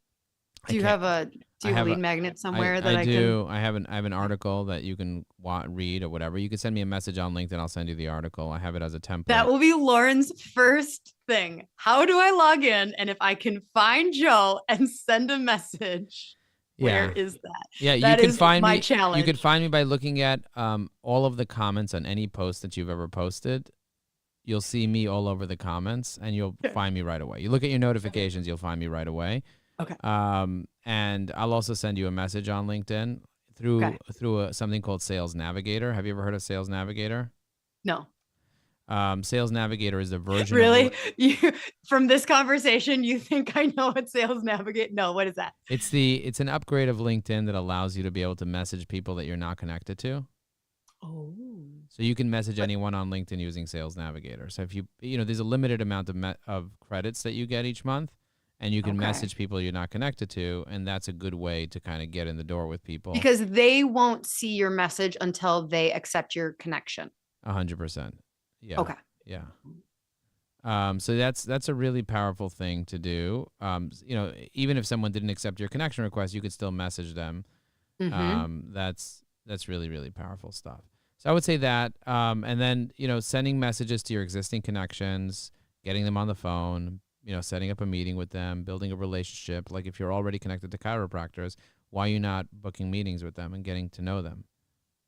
Do you have a lead magnet somewhere that I can? I have an article that you can read or whatever. You can send me a message on LinkedIn. I'll send you the article. I have it as a template. That will be Lauren's first thing. How do I log in? And if I can find Joe and send a message, where is that? Yeah, that you can find my me. Challenge. You can find me by looking at all of the comments on any post that you've ever posted. You'll see me all over the comments, and you'll find me right away. You look at your notifications, you'll find me right away. Okay. And I'll also send you a message on LinkedIn through something called Sales Navigator. Have you ever heard of Sales Navigator? No. Sales Navigator is a version Really? of You from this conversation, you think I know what Sales Navigate? No, what is that? it's an upgrade of LinkedIn that allows you to be able to message people that you're not connected to. Oh. So you can message But anyone on LinkedIn using Sales Navigator. So if there's a limited amount of credits that you get each month, and you can okay. message people you're not connected to, and that's a good way to kind of get in the door with people. Because they won't see your message until they accept your connection. 100%. Yeah. Okay. Yeah. So that's a really powerful thing to do. Even if someone didn't accept your connection request, you could still message them. Mm-hmm. That's really, really powerful stuff. So I would say that, and then sending messages to your existing connections, getting them on the phone, setting up a meeting with them, building a relationship. Like if you're already connected to chiropractors, why are you not booking meetings with them and getting to know them?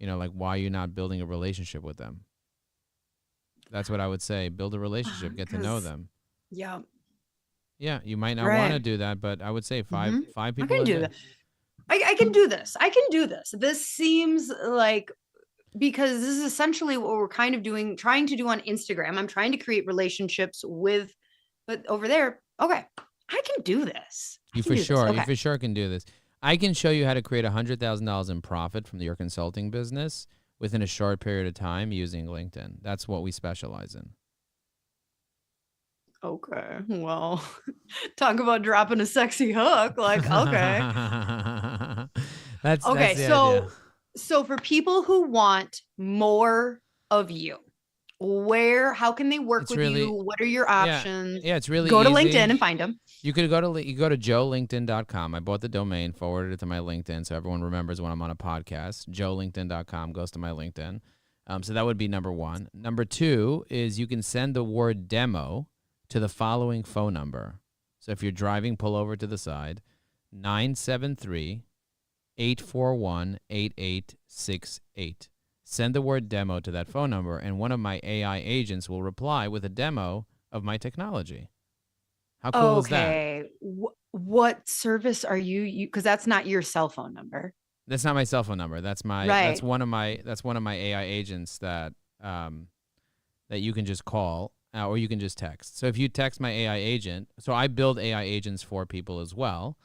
Like why are you not building a relationship with them? That's what I would say. Build a relationship, get to know them. Yeah. Yeah, you might not want to Right. do that, but I would say five Mm-hmm. five I people can a do day. that. I can do this. I can do this. This seems like because this is essentially what we're kind of doing, trying to do on Instagram. I'm trying to create relationships with, but over there, okay, I can do this. I You can for do this. sure, you Okay. for sure can do this. I can show you how to create $100,000 in profit from your consulting business within a short period of time using LinkedIn. That's what we specialize in. Okay. Well, talk about dropping a sexy hook. Like, okay. That's Okay. the idea. So for people who want more of you, how can they work It's with you? really What are your yeah. options? Yeah, it's really Go to easy. LinkedIn and find them. You go to joelinkedin.com. I bought the domain, forwarded it to my LinkedIn so everyone remembers when I'm on a podcast. joelinkedin.com goes to my LinkedIn. So that would be number one. Number two is you can send the word demo to the following phone number. So if you're driving, pull over to the side, 973-841-8868. Send the word demo to that phone number, and one of my AI agents will reply with a demo of my technology. How cool is that? Okay. What service are you? Because that's not your cell phone number. That's not my cell phone number. That's Right. one of my AI agents that you can just call or you can just text. So if you text my AI agent, so I build AI agents for people as well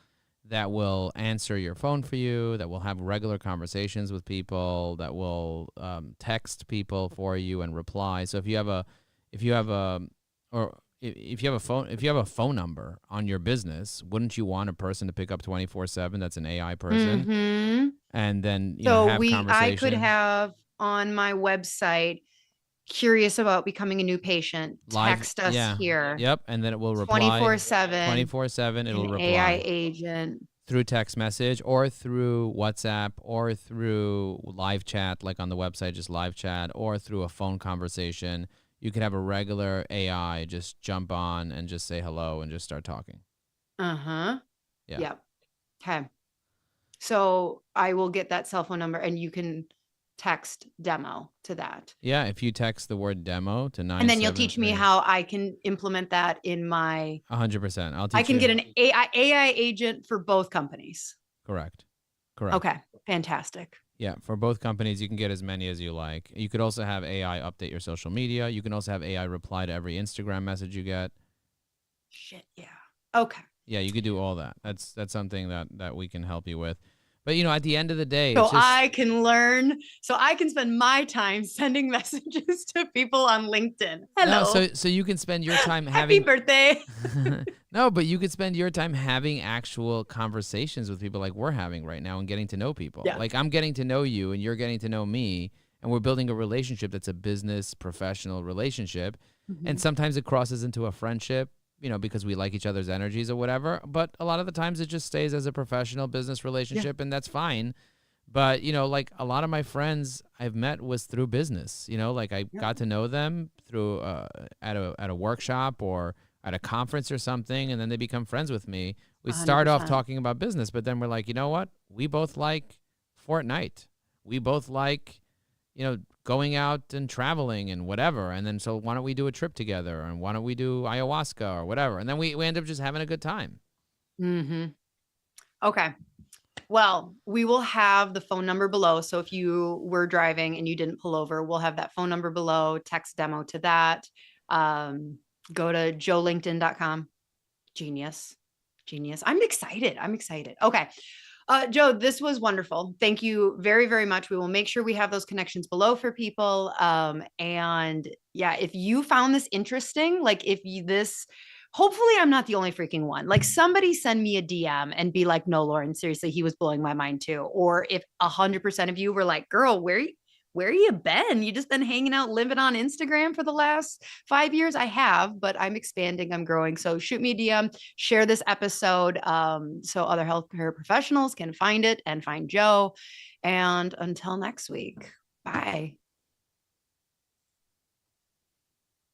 that will answer your phone for you, that will have regular conversations with people, that will text people for you and reply. So if you have a phone number on your business, wouldn't you want a person to pick up 24/7 that's an AI person Mm-hmm. and then, So have I could conversation have on my website, curious about becoming a new patient, live? text us Yeah. here Yep, and then it will reply 24/7, 24/7, an it'll AI reply agent. through text message or through WhatsApp or through live chat like on the website, just live chat, or through a phone conversation. You could have a regular AI just jump on and just say hello and just start talking. Uh-huh. Yeah. Yep. Okay. So I will get that cell phone number and you can text demo to that. Yeah, if you text the word demo to And then you'll teach me 973 how I can implement that in my 100%. I'll I teach can you. get an AI agent for both companies. Correct. Okay. Fantastic. Yeah, for both companies, you can get as many as you like. You could also have AI update your social media. You can also have AI reply to every Instagram message you get. Shit, yeah. Okay. Yeah, you could do all that. That's something that we can help you with. But at the end of the day, So it's just I can learn. So I can spend my time sending messages to people on LinkedIn. no. Hello. So you can spend your time Happy having birthday. no, but you could spend your time having actual conversations with people like we're having right now and getting to know people. Yeah. Like I'm getting to know you and you're getting to know me, and we're building a relationship that's a business professional relationship. And sometimes it crosses into a friendship, because we like each other's energies or whatever. But a lot of the times it just stays as a professional business relationship, and that's fine. But, like a lot of my friends I've met was through business, like I got to know them through at a workshop or at a conference or something, and then they become friends with me. We start off 100%. talking about business, but then we're like, you know what? We both like Fortnite. We both like, going out and traveling and whatever. And then so why don't we do a trip together? And why don't we do ayahuasca or whatever? And then we end up just having a good time. Mm-hmm. Okay. Well, we will have the phone number below. So if you were driving and you didn't pull over, we'll have that phone number below. Text demo to that. Um, Go to joelinkedin.com. Genius. Genius. I'm excited. I'm excited. Okay. Joe, this was wonderful. Thank you very, very much. We will make sure we have those connections below for people. And yeah, if you found this interesting, like if you, this, hopefully I'm not the only freaking one. Like somebody send me a DM and be like, no, Lauryn, seriously, he was blowing my mind too. Or if 100% of you were like, girl, where you been? You just been hanging out, living on Instagram for the last 5 years? I have, but I'm expanding, I'm growing. So shoot me a DM, share this episode so other healthcare professionals can find it and find Joe. And until next week, bye.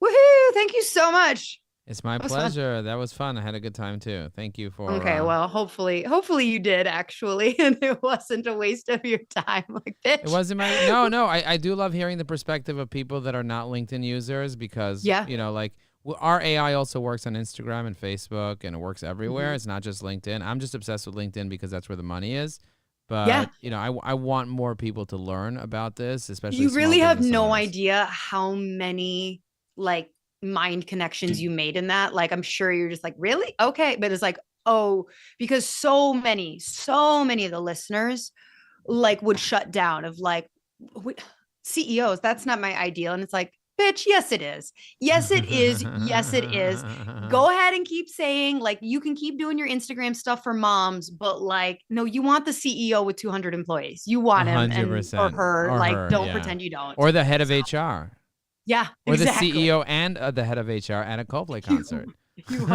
Woohoo! Thank you so much. It's my pleasure. That was fun. I had a good time too. Thank you for. Okay, well, hopefully you did actually, and it wasn't a waste of your time. Like, bitch. It wasn't my. No. I do love hearing the perspective of people that are not LinkedIn users because, you know, like our AI also works on Instagram and Facebook and it works everywhere. It's not just LinkedIn. I'm just obsessed with LinkedIn because that's where the money is. But, you know, I want more people to learn about this, especially you really have no owners. idea how many like mind connections you made in that. Like, I'm sure you're just like, really? Okay. But it's like, oh, because so many of the listeners like would shut down of like CEOs. That's not my ideal. And it's like, bitch, yes, it is. Yes, it is. Yes, it is. Go ahead and keep saying, like, you can keep doing your Instagram stuff for moms, but like, no, you want the CEO with 200 employees. You want him or her. Like, don't pretend you don't. Or the head of HR. Yeah, or exactly. the CEO and the head of HR at a Coldplay concert. You